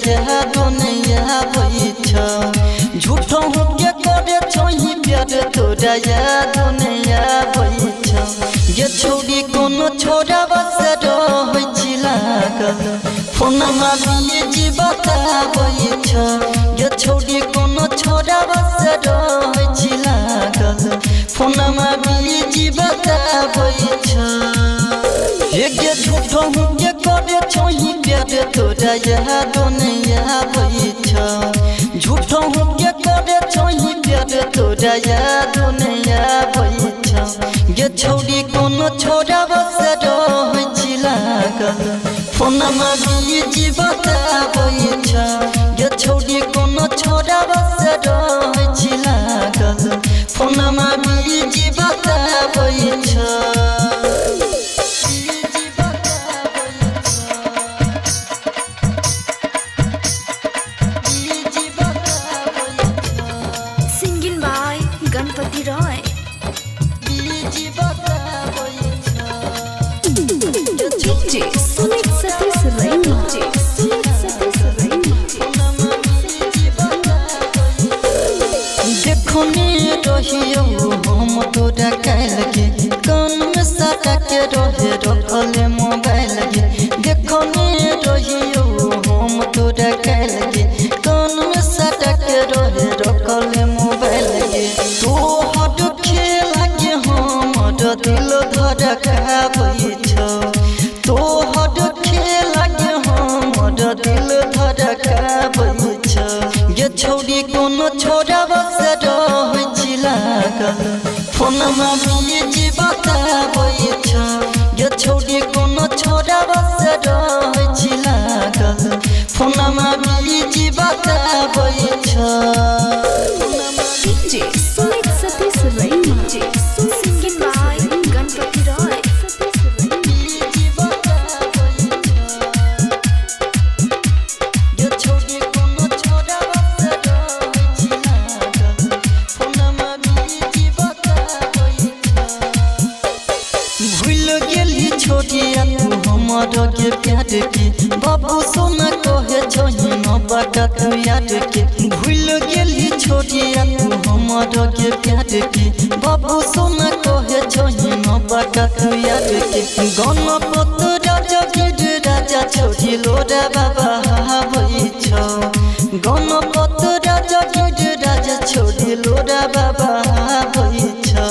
याद नहीं आवे छ झूठो के करे छोही प्यार तोरा याद नहीं आवे छ ये छोड़ी कोनो छोरा बस रहै छी लागल फोन मारिए जी बताबै छ ये छोड़ी कोनो छोरा बस रहै छी लागल फोन मारिए जी बताबै छ ये झूठो के करे छोही प्यार तोरा याद नहीं आवे छ झूठो के करे छोही प्यार तोरा याद नहीं आवे छ ये छोड़ी कोनो छोरा बस रहै छी लागल फोन मारिए जी बताबै छ ये छोड़ी कोनो छोरा बस रहै छी लागल फोन मारिए जी बताबै छ गणपति रॉय डीजे सुमित सतीश रैना देखो ने रहियो हम तोरा काल के कान में सटा के रहे रखले मोबाइल के देखो ने रहियो हम तोरा काल के कान में सटा के रहे रखले मोबाइल के तो हट खेला के हमर दिल धड़काबै छ तो हट खेला के हमर दिल धड़काबै छ ये छोड़ी कोनो छोरा बस रहै छी लागल फोन मारिए जी बताबै छ ये छोड़ी कोनो छोरा बस रहै छी लागल फोन मारिए जी बताबै छ डीजे सुमित सतीश रैना सिंगिंग बाय गणपति रॉय छोटिया तू हमर के प्यार के बाबू सोना कहे छही न बटा तू याद के भूल गेली छोटिया तू हमर के प्यार के बाबू सोना कहे छही न बटा तू याद के गणपत राजा गिर राजा छोड़ी लोरा बाबा हाबै छ गणपत राजा गिर राजा छोड़ी लोरा बाबा हाबै छ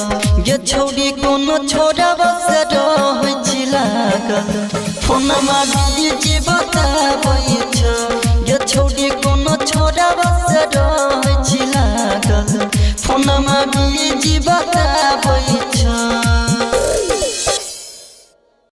ये छोड़ी कोनो छोरा बस रहै छी लागल फोन मारिए जी बताबै छ ये छोड़ी